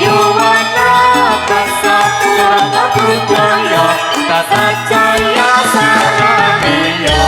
Yuwana Kasatya Budaya Tata Jaya Saraniya.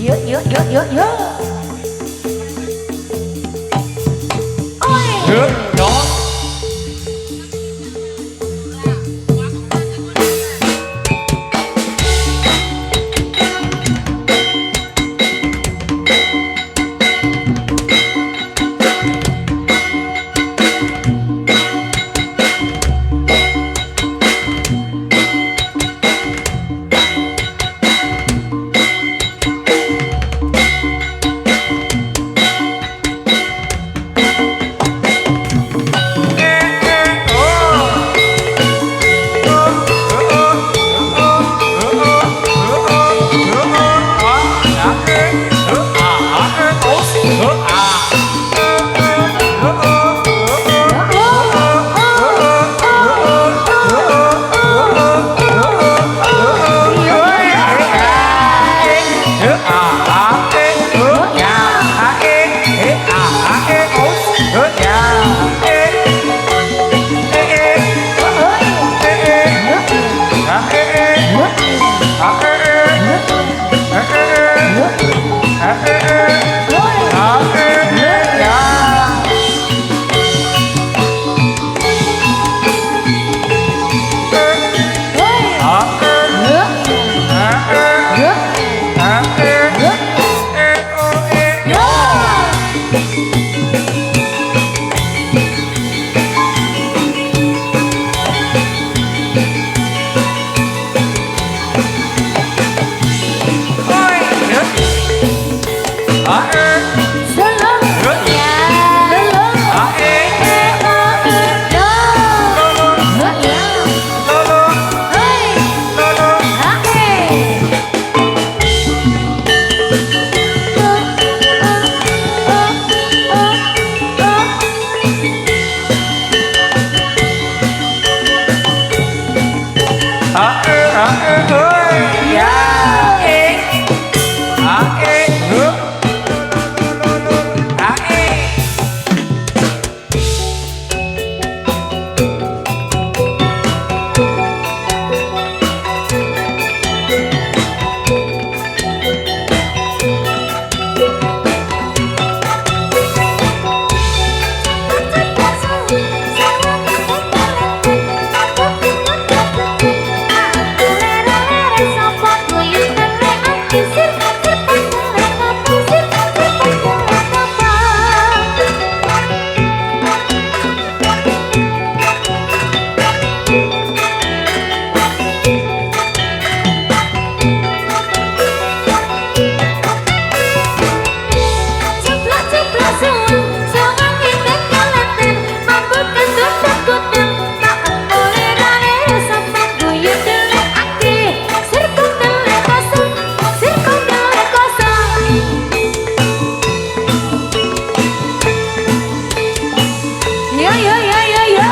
Yuk, yuk, yuk, yuk, yuk. Yuk, yuk. Yo yo yo yo yo.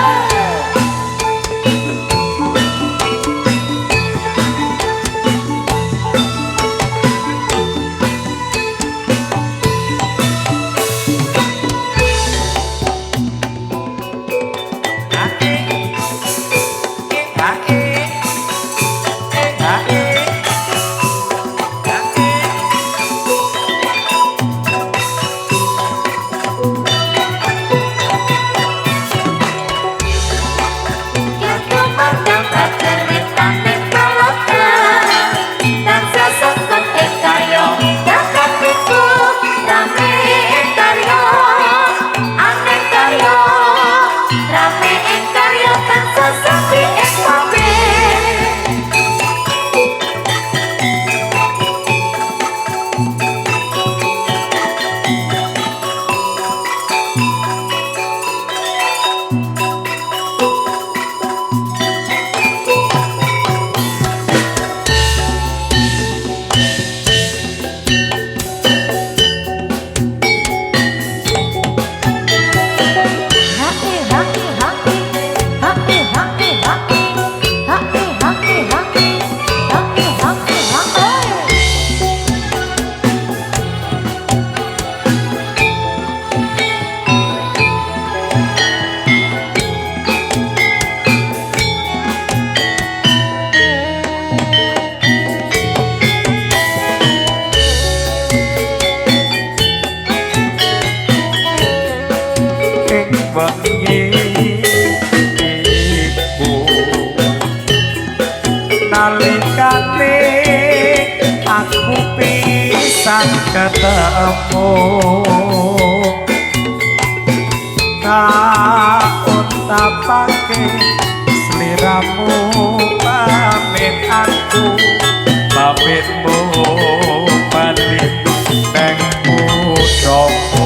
Nalikane aku pisan ketemu kaon tapake sliramu pamit aku pamitmu pati neng putraku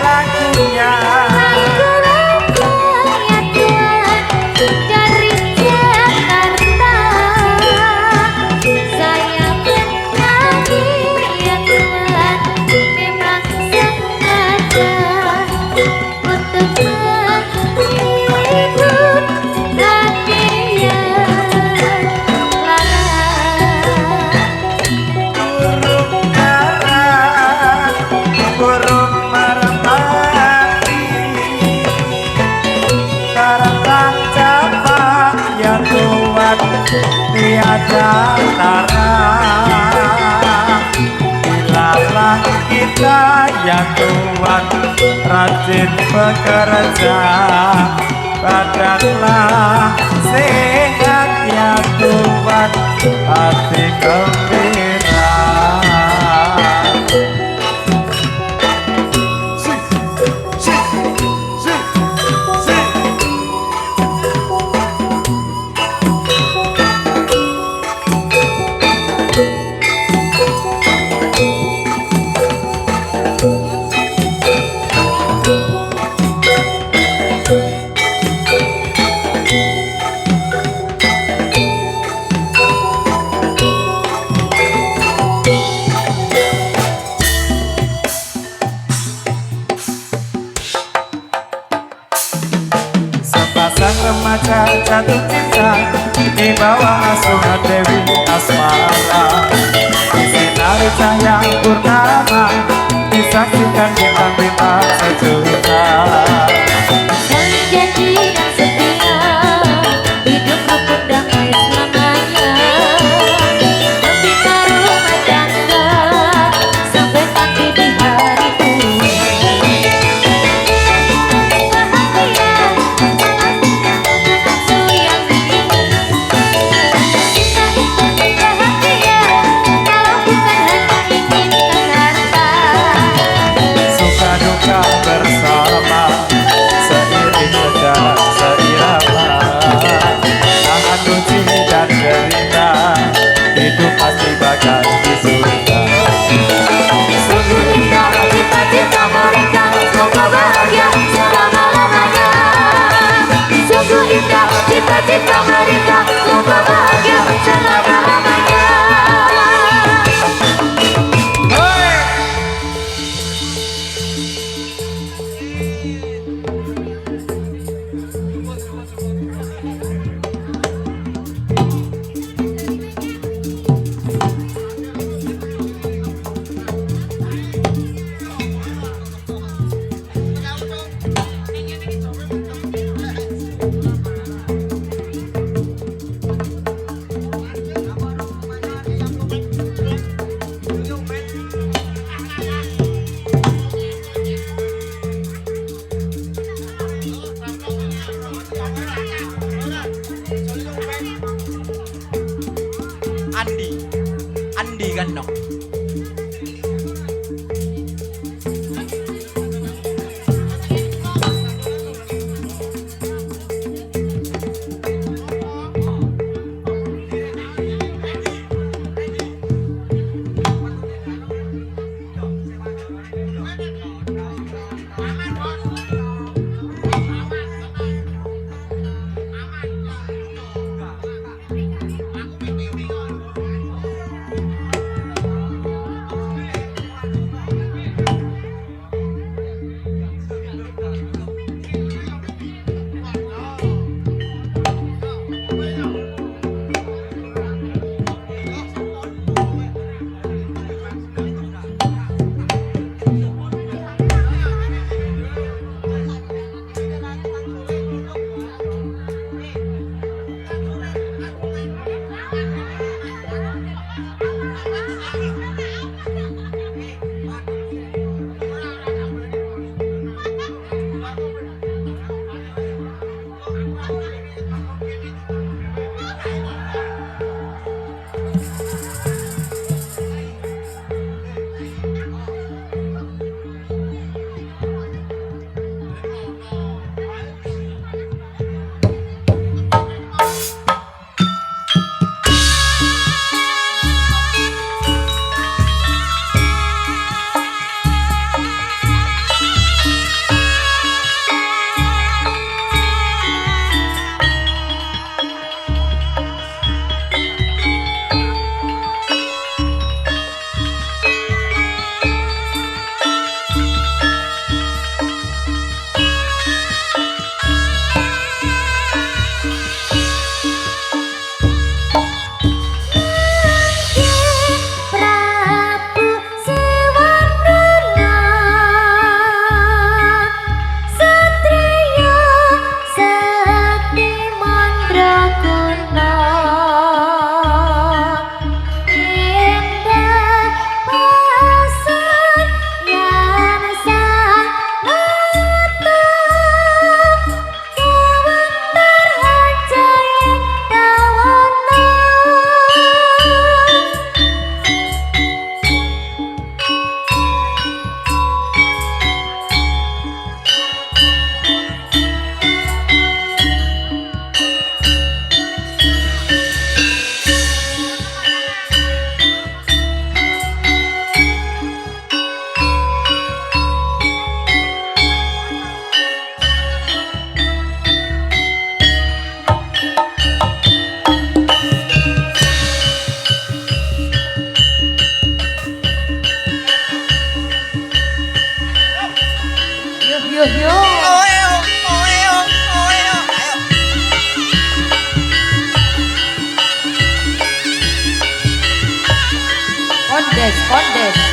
lagunya dari Jakarta, saya bernyanyi ya Tuhan, memang sengaja untuk menghibur hati yang lara. burung dara burung merpati karena capak ya Tuhan tiada tara bilalah kita ya Tuhan rajin bekerja badanlah sehat ya Tuhan hati gembira. Sepasang remaja jatuh cinta di bawah asuhan Dewi Asmara. Sinari cahaya purnama disaksikan bintang-bintang sejuta. Saling janji dan setia, hidup rukun damai selamanya. Membina rumah tangga sampai nanti di hari tua. Bahagia, nafsu yang dingin. Cinta itu bahagia, kalau bukan hanya inginkan harta. Suka duka bersama seiring sejalan seirama. Tahan uji dan derita, hidup pasti bakal di surga. Sungguh indah cita-cita mereka, semoga bahagia selama-lamanya. Sungguh indah cita-cita mereka, semoga bahagia selama-lamanya. Andi Gandong. kondes kondes.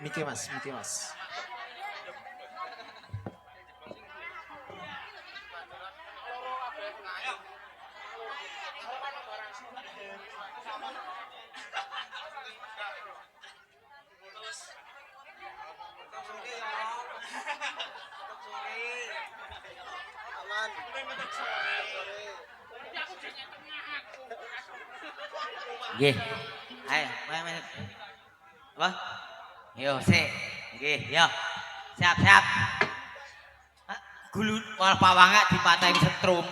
Miki Mas, Miki Mas. Nggih. Ayo, ayo. Apa? Yo, sik. Nggih, yo. Siap-siap. Gulu malah pawangak dipatahi setrum.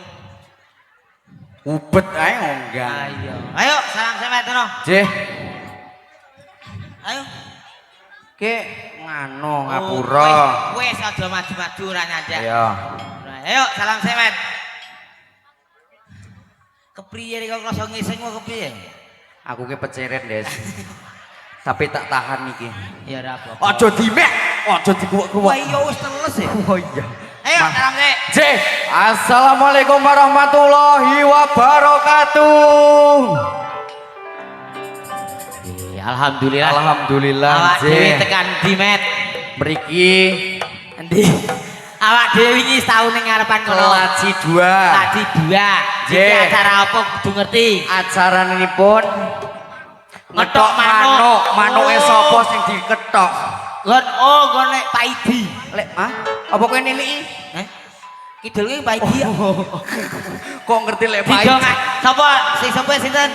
Ubet ae enggak. Ayo. Ayo, salam semet no. Jeh, Ayo. ke ngano ngapura. Wes aja maju-maju ora nyanjak. Iya. Ayo, salam semet. Kepriye iki kok rasa ngising kok kepriye? Aku ke peceret, Des. Tapi tak tahan iki. Ya ora apa-apa. Aja dimek, aja dikuwek-kuwek. Wah iya wis teles ya. Oh iya. Ayo, salam sik. Jeh, assalamualaikum warahmatullahi wabarakatuh. Alhamdulillah. Alhamdulillah, Awak dhewe Jeh. tekan ndi, Met? Mriki Endi? Awak dhewe wingi setahun ning ngarepan kono. Kelaji 2. Tadi 2. Iki Jeh. acara apa kudu ngerti. Acaranipun Ngethok manuk. Manuke sapa sing diketok? Gon nek Pak Idi. Lek, ah? Apa kowe niliki? Heh. Kidul ki Pak Idi. Kok ngerti lek Pak? Didong sapa sing sapa sinten?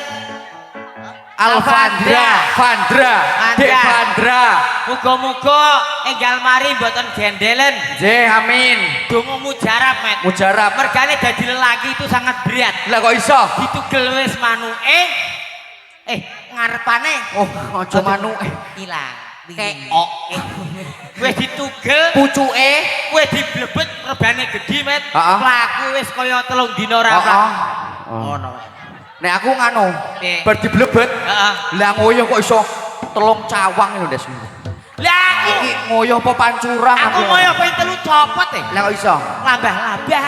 Alfandra, Vandra, Dek Vandra. Muga-muga enggal mari mboten gendelen. Jeh, amin. Donga mujarab, Met. Mujarab. Mergane dadi lelaki itu sangat berat. Lah kok iso? Ditugel wis manuke. Ngarepane Oh, aja manuke. ilang. Keok. Wis ditugel, Pucuke. kowe diblebet rebane gedhi, Met. Heeh. Mlaku wis kaya 3 dina ora Heeh. ono. Nek aku nganu, Piye? bar diblebet. Heeh. Lah ngoyo kok iso 3 cawang lho, Des. Lah Iki ngoyo apa pancurang aku moyo ping 3 copot e. Lah kok iso? Lambah-lambah.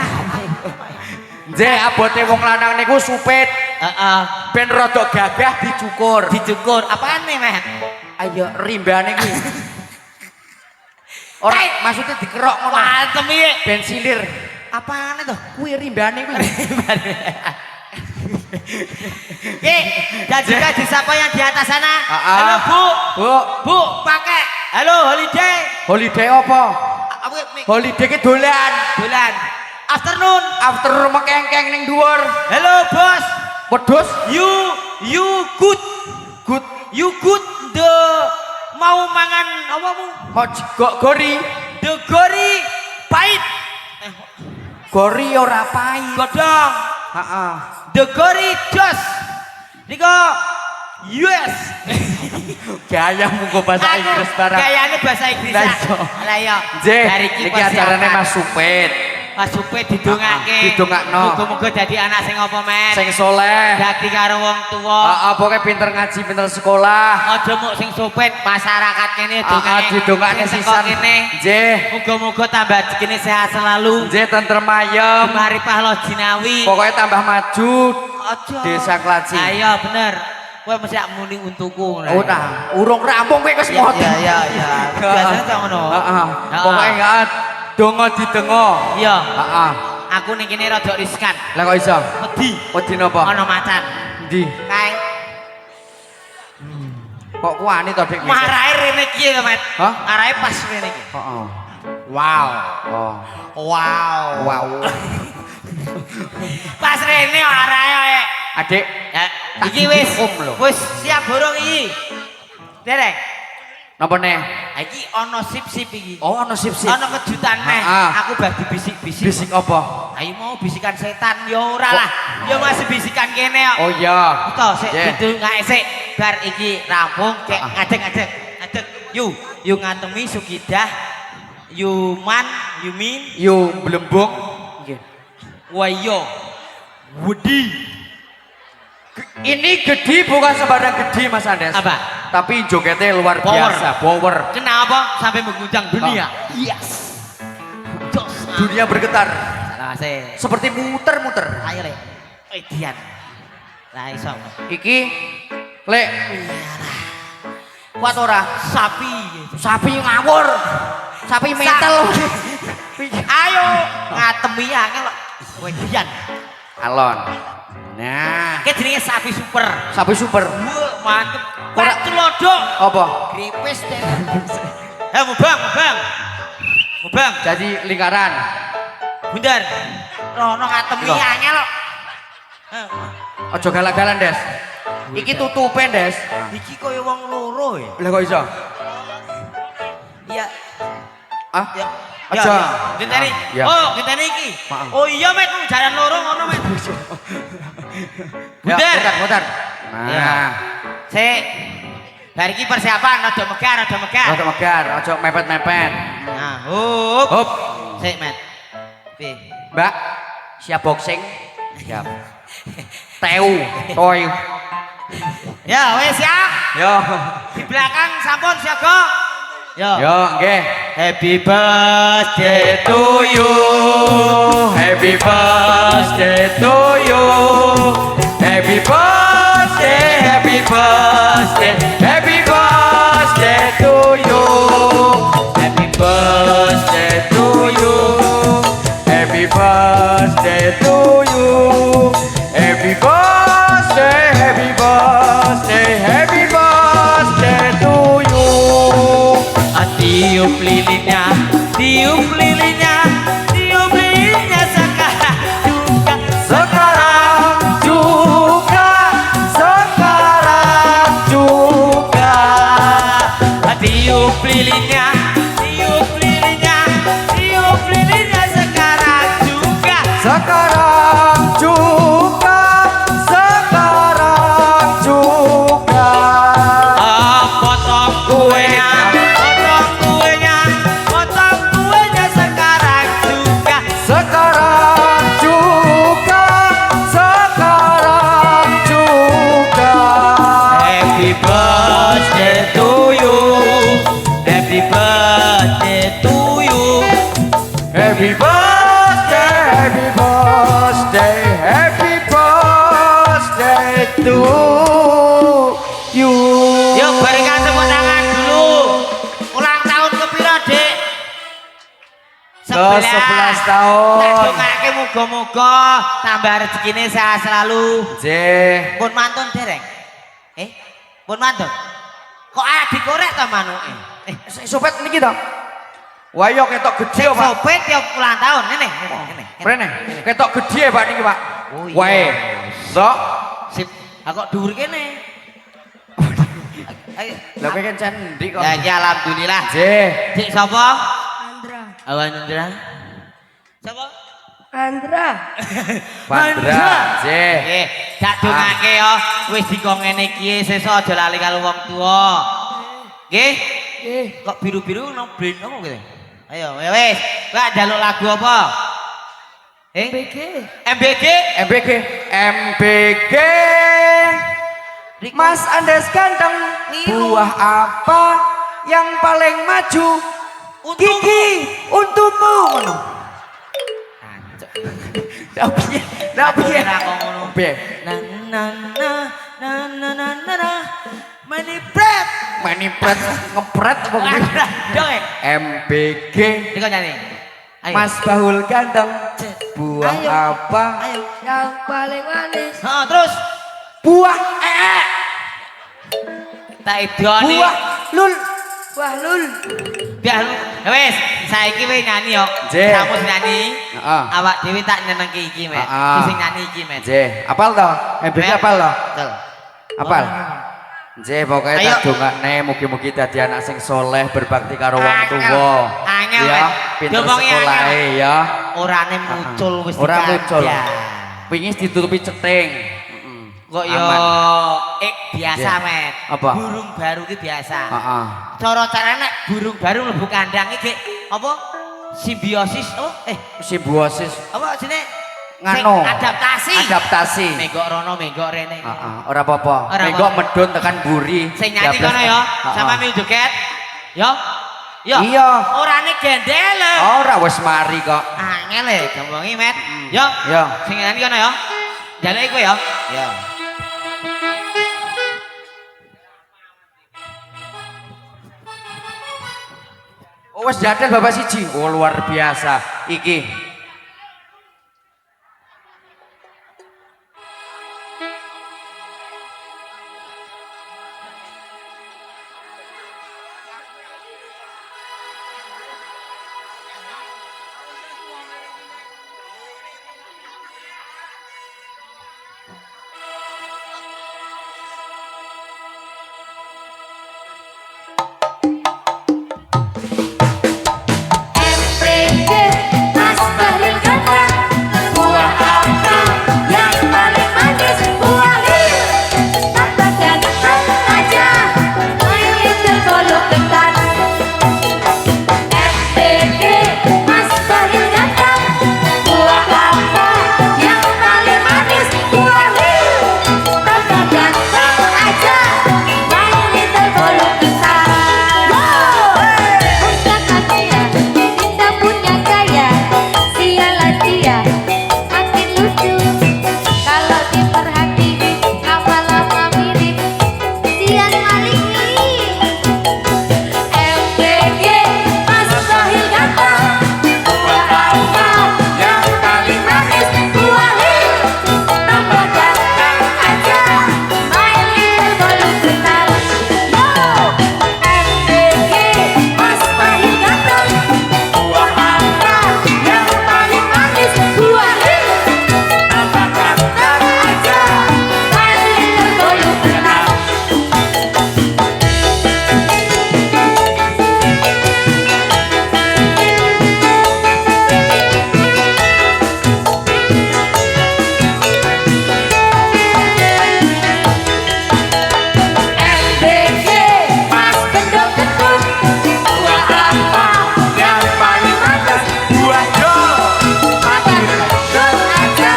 Jeh, abote wong lanang niku supit. Heeh. Ben rada gagah dicukur. Dicukur. Apaan nih, Met? Ayo rimbane kuwi. Ora maksudnya dikerok ngono. Pantem iki. Ben silir. Apaan itu? Kuwi rimbane kuwi. Dan juga disapa yang di atas sana. Halo Bu. Bu, Bu, pakai. Halo holiday. holiday apa? Apa Holiday ki dolan. bulan? Afternoon. After mekengkeng ning dhuwur. Halo bos. Wedhus, You good. good. You good the mau mangan apamu? Mau gori. The gori pahit. Gori ora pahit. Godong. Heeh. The gori jos. Niko US. Gaya munggo bahasa Inggris barang. Kayane bahasa Inggris. Lah iya. Lah iya. Jeh, Dari iki acarane Mas Supit. Mas Supit didongake. Didongakno. Muga-muga dadi anak sing apa, Men? Sing soleh. Dadi karo wong tuwa. Heeh, pokoke pinter ngaji, pinter sekolah. Aja muk sing supit masyarakat kene dongake. Didongakne Sing sisan. teko kene. Nggih. Muga-muga tambah rezekine sehat selalu. Nggih, tentrem ayem. Marifah lo jinawi. Pokoknya tambah maju. Aja. Desa Klaji. Lah iya bener. Kowe mesti muni untukku. Oh nah, urung rampung kowe wis mot. Iya. Biasanya tak ngono. Heeh. Pokoke enggak donga didengo. Iya. Heeh. Aku ning kene rada riskan. Lah kok iso? Wedi. Wedi napa? Ana macan. Ndi? Kae. Kok kuani to, Dik? Marahe rene iki lho, Mat. Hah? Arahe pas rene iki. Heeh. Wow. Oh. Wow. Wow. Pas rene arahe. Adik, Ya, iki wis. lho. Wis siap borong iki. Derek. napa neh? Iki ana sip-sip iki. Oh, ana sip-sip. Ana kejutan neh. Heeh. Aku bagi bisik-bisik. Bisik apa? Ayo mau bisikan setan ya ora lah. Ya masih bisikan kene kok. Oh iya. Ito sik Yeah. didongake sik bar iki rampung cek ngadeg-ngadeg. Ngadeg. Yu ngantemi Sukidah. Yu man, you mean? Yu blembung. Nggih. Wah iya. Wedi. Ini gede bukan sembarang gede Mas Andes. Apa? Tapi jogetnya luar Power. biasa, power. Kenapa sampai mengguncang dunia? Oh. Yes. Jos. dunia bergetar. Salah sih. Seperti muter-muter. Ayo Lek. Dian. Lah iso. Iki Lek. Kuat ora? Sapi. Sapi ngawur. Sapi metal. Ayo ngatemi angel kok. Kowe Dian. Alon. Nah, Ki jenenge sapi super. sapi super. Mantep. Ora- Pak celodok. Apa? Gripes deh. Mubang. Mubang. Jadi lingkaran. Bundar. Rono ngatemi Iya. angel kok. Ojo galak-galan, Des. Iki tutupen, Des. Iki koyo wong loro ya. Lah kok iso? Iya. Ah? Ya. Aja. Genteni. Ya. Oh, genteni iki. Maaf. Oh iya, Met, jalan loro ngono, Met. Ya, Bundar. mutar. Ya. Nah, Sik. Bar iki persiapan rada megar. ojo megar, ojo mepet-mepet. Nah, hup. Hop. Sik, Met. Piye? Mbak, siap boxing? Siap. Teu, toy. Ya, wis siap. Yo. Di belakang sampun siaga. Yo. Yo, nggih. Happy birthday To you. Happy birthday to you. Happy birthday, happy birthday, happy birthday to you. Happy birthday to you. Happy birthday to you. Happy birthday, happy birthday, happy birthday to you. Tiup lilinnya, tiup lilinnya, tiup lilinnya sekarang juga. Sekarang juga, sekarang juga. Tiup lilinnya, tiup lilinnya, tiup lilinnya sekarang juga. Sekarang juga, sekarang juga. Potong kuenya, potong kuenya, potong kuenya sekarang juga. Sekarang juga, sekarang juga. Happy birthday to you, happy birthday to you. Happy birthday, happy birthday, happy birthday to you. Yuk berikan tepuk tangan dulu. Ulang tahun ke piro, Dik? Ke 11 tahun. Tak dongake muga-muga tambah rezekine sehat selalu. Jeh. Pun mantun dereng. Pun mantun. Kok dikorek ta manuke? Sopet niki to. Wah yo ketok gede Pak. Sopet ya ulang tahun ngene. Prene. Ketok gede Pak niki Pak. Oh, iya. Wae. Sok. Sip. Kok dhuwur kene. Ayo. Lah kowe kan candi kok. Ya alhamdulillah. Jeh. Dik sapa? Andra. Awan Andra. Sapa? Andra. Pandra. Jeh. Nggih, dak dongake ya. Wis dikon ngene iki sesuk aja lali karo wong tuwa. Nggih? Nggih. Kok biru-biru nang brand apa gitu? Ayo, wis. Lah njaluk lagu apa? BG. MBG? MBG. MBG. Mas Andes ganteng. Buah apa yang paling maju? Gigi untukmu. Ngono. Tapi Ora kok ngono. Piye? Na na na na na na na na. Mani bread. Manipret ngepret apa gitu? Dong. MBG. Diko nyanyi. Ayo. Mas Bahul ganteng. Buah Ayo. apa? Ayo. Yang paling manis. Heeh, terus Buah tak idoni. Buah lul. Wah lul. Biar wis, saiki kowe nyanyi yo. Jeh. Kamu nyanyi. Heeh. Awak dhewe tak nyenengke iki, Met. Heeh. Sing nyanyi iki, Met. Jeh, apal to? MBG apal to? Betul. Apal? Jeh, pokoknya Ayo. tak dongakne mugi-mugi dadi anak sing soleh berbakti karo wong Angel. tuwa. Angel, Ya, Met. pinter Diomongi sekolahe ya. Orane muncul wis Ora muncul. dikadang. Pingin ditutupi ceting. Kok yo Aman. biasa, Jeh. Met. Apa? Burung baru ki biasa. Heeh. Cara carane nek burung baru mlebu kandang iki apa? Simbiosis apa? Simbiosis Apa jenenge? ngano. Sing adaptasi. Adaptasi. Menggok rono, menggok rene. Heeh, ora apa-apa. Ora Mengko apa-apa. medun tekan buri. Sing nyanyi 13. kono ya, Heeh. sama Mil Joget. Ya. Ya. Iya. Orane gendel. Ora wis mari kok. Angel e gampangi met. Yo. Yo. Sing ngene kono ya. Jaluk iku ya. Ya. Oh wis jadel Bapak siji. Oh luar biasa. Iki. Mas Bahlil kata buah apa yang paling manis buah lil tanpa ganteng aja main little golok ketan FBG Mas Bahlil kata buah apa yang paling manis buah lil tanpa ganteng aja main little golok ketan Udah katanya kita punya gaya sialan dia makin lucu kalau diperhatiin lama-lama mirip Sian Malik nih MBG Mas Bahlil kata buah apa yang paling manis buah lil tambah ganteng aja main little golok ketan MBG Mas Bahlil kata buah apa yang paling manis buah lil tambah ganteng aja main little golok ketan MBG Mas Gendong Gendut buah apa yang paling manis buah jol makin gendut aja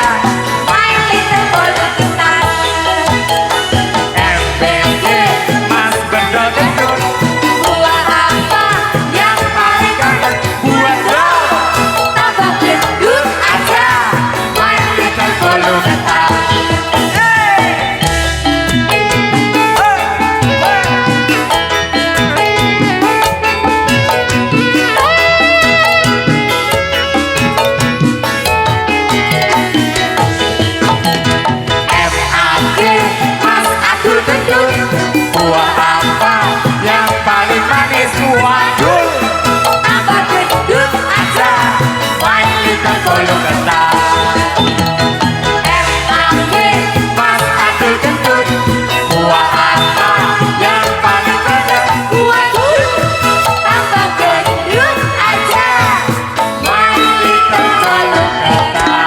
main little golok ketan MBG Mas Gendong Gendut buah apa yang paling manis buah jol tambah gendut aja main little golok ketan FAG Mas Abdul Gendut buah apa yang paling manis buah jul tambah gendut aja main little golok ketan FAG Mas Abdul Gendut buah apa yang paling manis buah jul tambah gendut aja main little golok ketan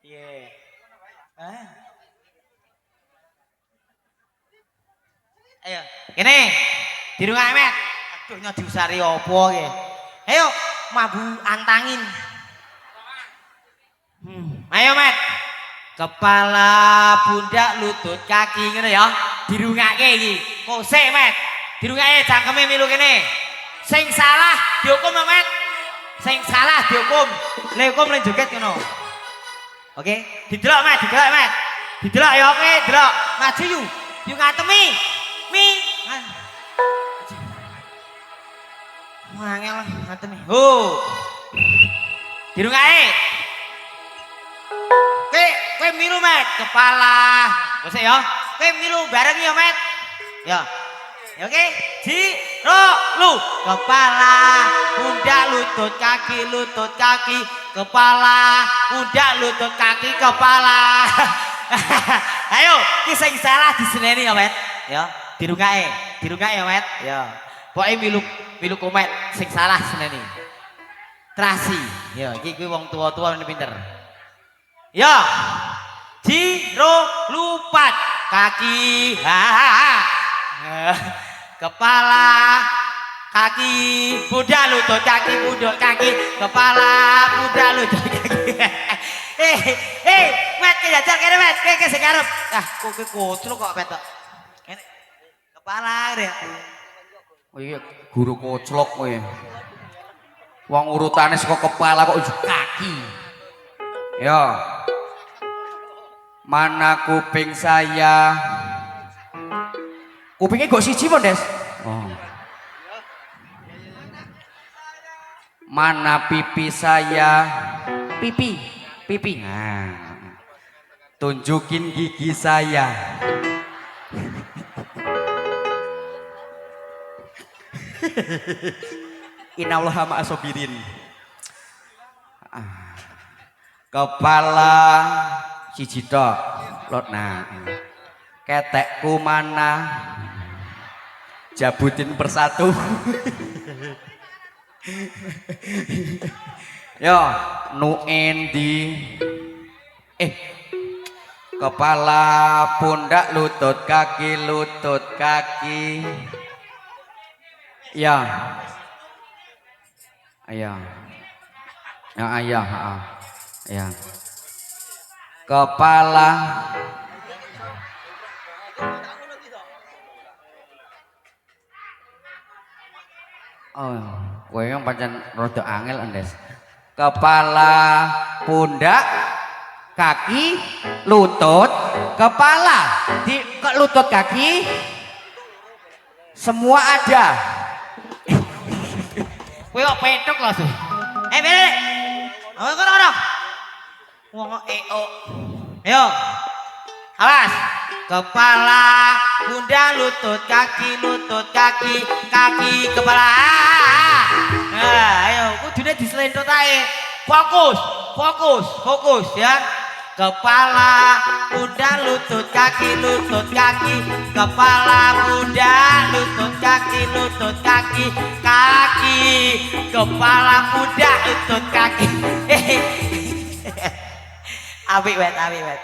Iya. Ah. Ayo, kene. Dirungake, Met. Aduh nyo diusari apa iki? Ayo, mabu antangin. Ayo, Met. Kepala, pundak, lutut, kaki ngene ya. Dirungake iki. Kok sik, Met. Dirungake cangkeme milu kene. Sing salah dihukum Met. Sing salah dihukum. Le hukum le joget ngono. Oke, didelok Met, didelok Met. Didelok ya oke, delok. Maju yu. Yu ngatemi. Mi. Wangel ngatemi. Ho. Dirungae. Kowe milu Met, kepala. Wes ya. Kowe milu bareng ya Met. Ya. Ya oke. Lu kepala, pundak, lutut, kaki, kepala, pundak, lutut, kaki, kepala. Ayo, ki sing salah diseneni ya, Met. Ya, dirungae ya, Met. Ya. Pokoke milu komet sing salah seneni. Trasi. Ya, iki kuwi wong tua-tua pinter. Ya. Lupat kaki. Kepala, kaki, pundak, lutut, kaki, kepala, pundak, lutut, kaki. Met kejajal kene Met, ke sing arep. Ah, kok koclok kok Met. Kene. Kepala ya. Oh iya, guru koclok kowe. Wong urutane saka kepala kok ujug kaki. Ya. Mana kuping saya? Kupingnya kok siji po, Des? Oh. Mana pipi saya? Pipi. Nah. Tunjukin gigi saya. Innallaha ma'asobirin. Kepala siji tok. Lot nah. Ketekku mana? Jabutin persatu. Yo, nu endi? Kepala, pundak, lutut, kaki. Ya. Ya. Kepala. Oh, kowe yang pancen rada angel Andes. Kepala, pundak, kaki, lutut, kepala, lutut, kaki, semua ada. Kowe kok petok lho sih. Bere. Ono. Wong Ayo. Awas. Kepala, pundak, lutut, kaki, kepala. Nah, ayo kudune diselentot ae. Fokus ya. Kepala, pundak, lutut, kaki, kepala, pundak, lutut, kaki, kepala, pundak, lutut, kaki. Apik, Met.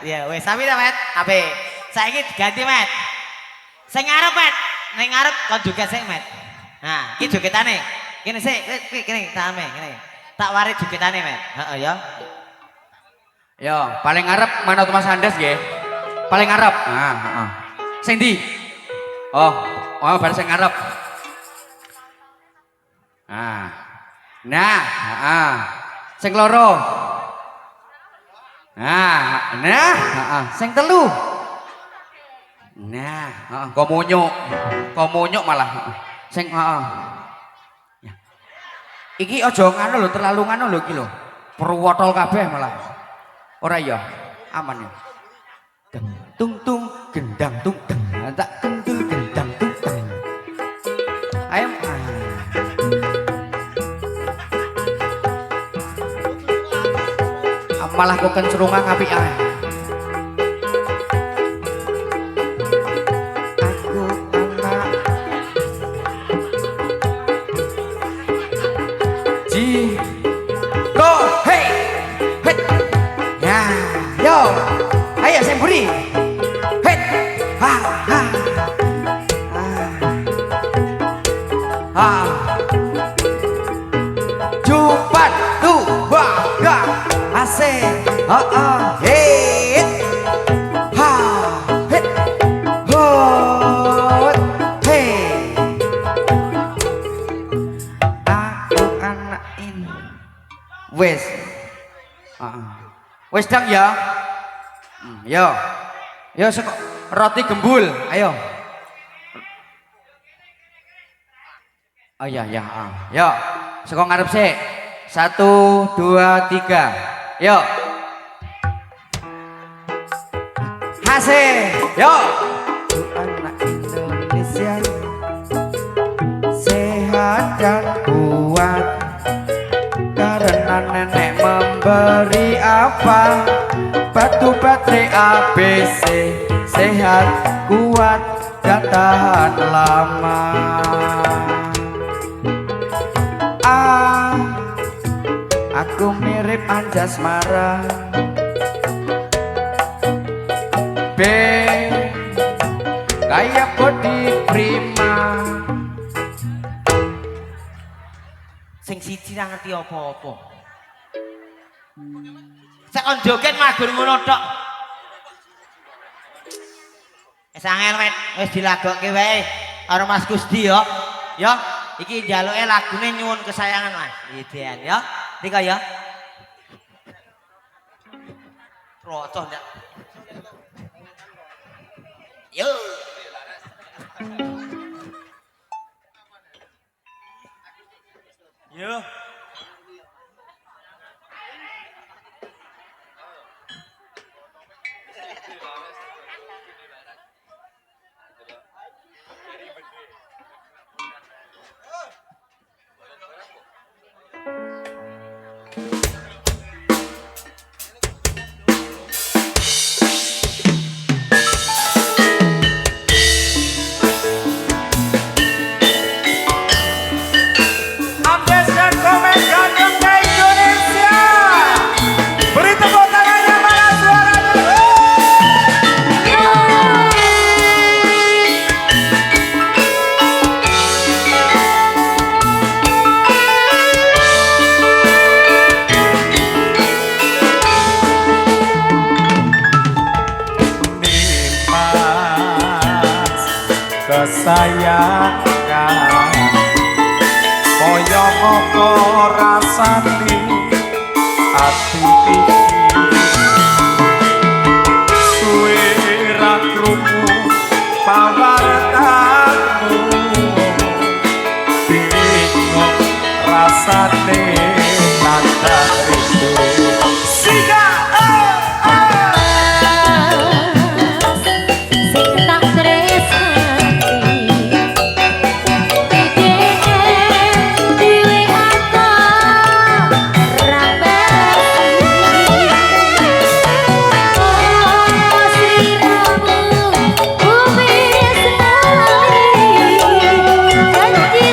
Ya, wis sami ta, Met? Apik. Saiki diganti, Met. Sing ngarep, Met. Ning ngarep kon joget sing, Met. Nah, iki jogetane. Kene sik, kene tame, kene. Tak warit jogetane, Met. Heeh ya. Yo, paling ngarep mana Mas Andes nggih? Paling ngarep. Nah, heeh. Sing ndi? Oh, bar sing ngarep. Nah, heeh. Sing loro. Nah, sing telu. Nah, komonyok malah. Sing heeh. Ya. Iki aja ngono lho, terlalu ngono lho iki lho. Perwotol kabeh malah. Ora ya, aman ya. Tung tung gendang tung teng, tak kentul gendang tung teng. Ayo. Malah kok kencerungan apik ae. Aku anak Go hey. Yo, ayo semburi. Het, ha. Jupat tu baga ase. Het. Ha, het. Hot. Hey. Wis. Wis dang ya. Yo. Yo roti gembul, ayo. Oh iya ya. Yo. Seko ngarep sik. 1 2 3. Yo. Hasil. Yo. Anak Indonesia sehat dan kuat karena nenek memberi apa? Batu baterai ABC, sehat, kuat, dan tahan lama. Aku mirip Anjasmara. B, kayak body prima. Sing siji ra ngerti apa-apa. Sak kon joget magur ngono tok. Wis angel met, wis dilagokke wae karo Mas Gusti yo. Ya, iki njaluke lagune nyuwun kesayangan Mas. Idean ya. Nika ya. Rocoh ndak. Yo. Yo. kesayangan kaya apa rasane ati iki suwe ra krungu pawartamu bingung rasane nandang rindu siga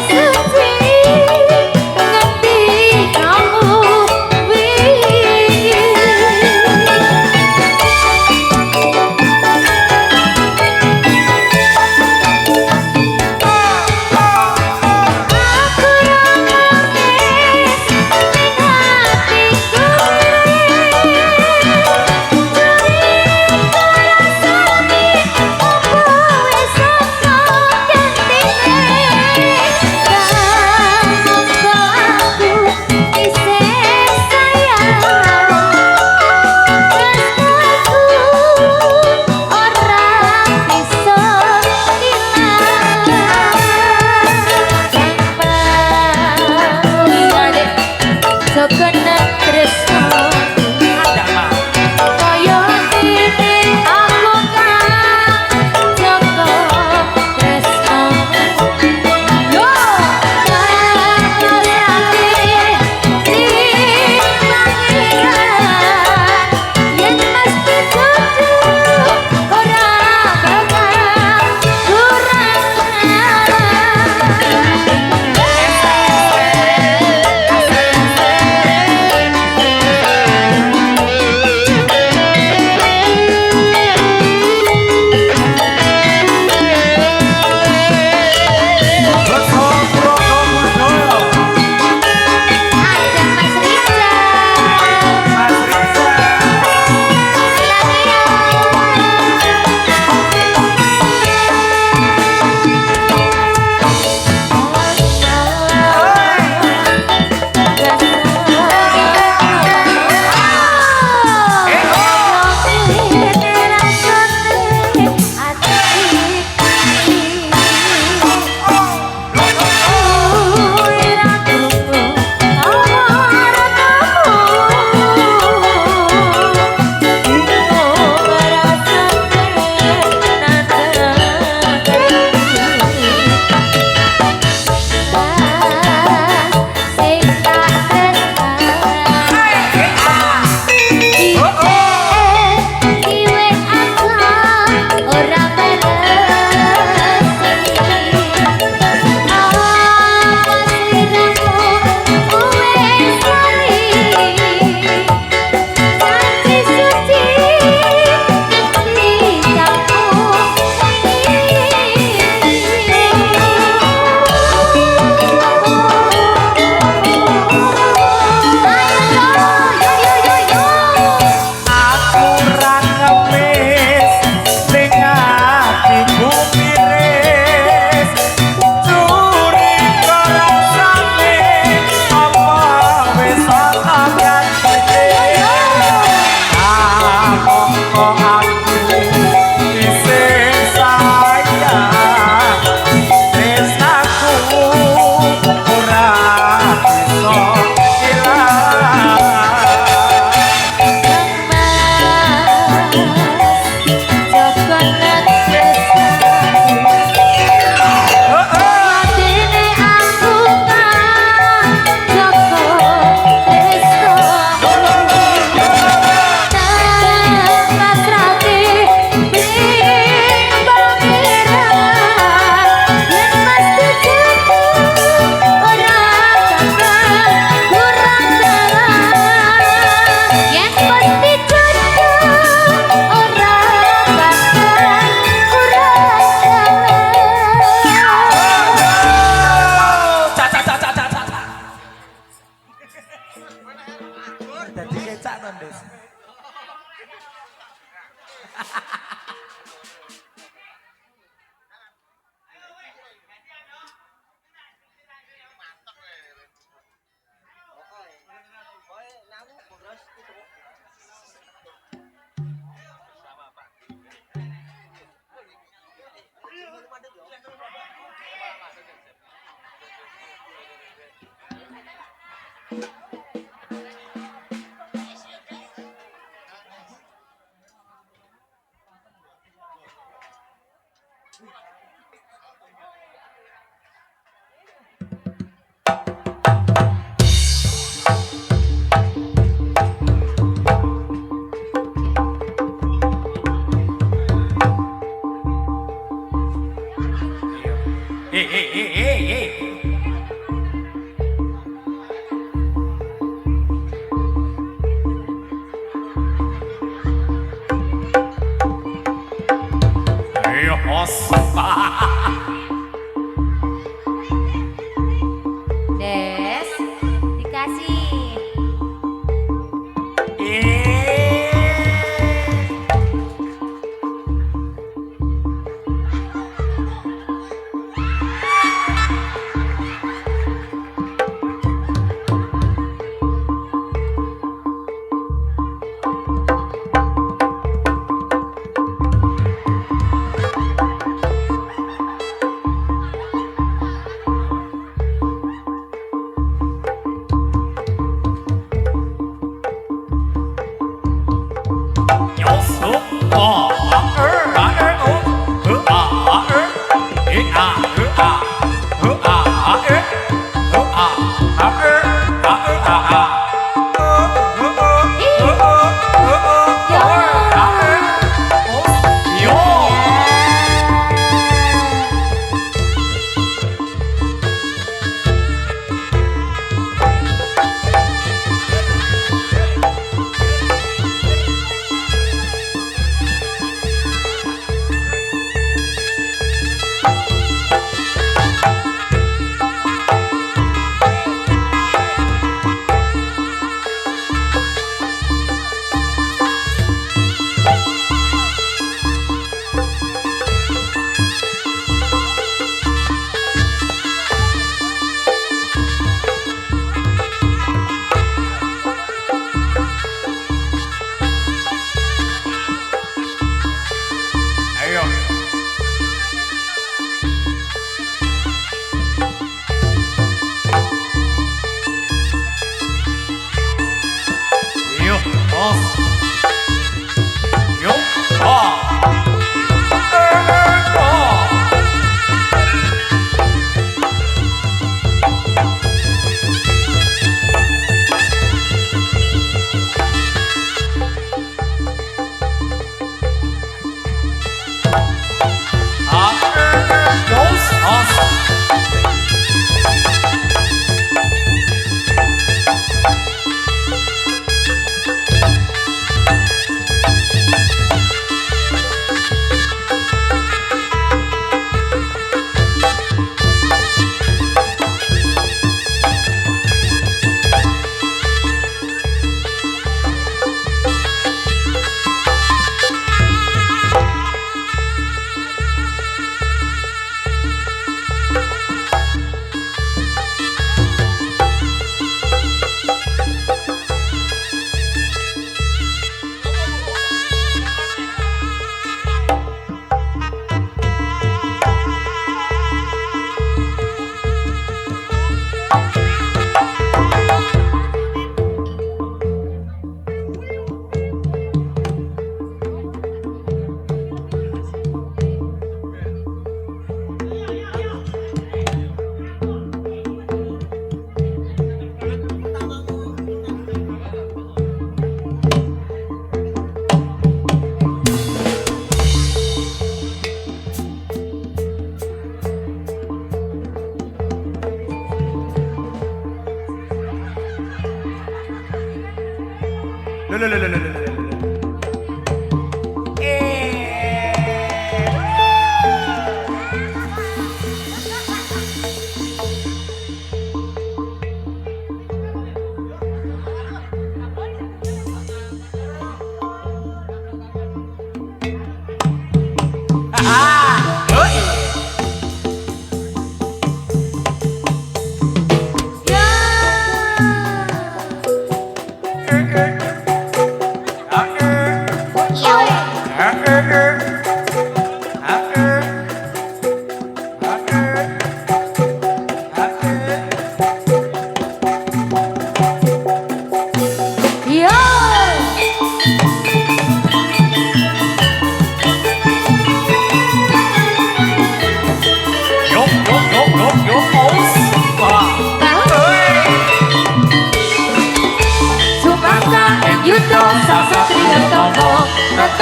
Suci ngerti Des, dikasih.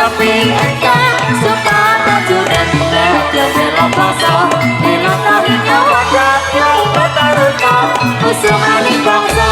Tapi engkau suka tajudan Dia belok bangsa Bila tahinya wajah yang bertaruna Usungan bangsa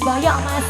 Banyak mas.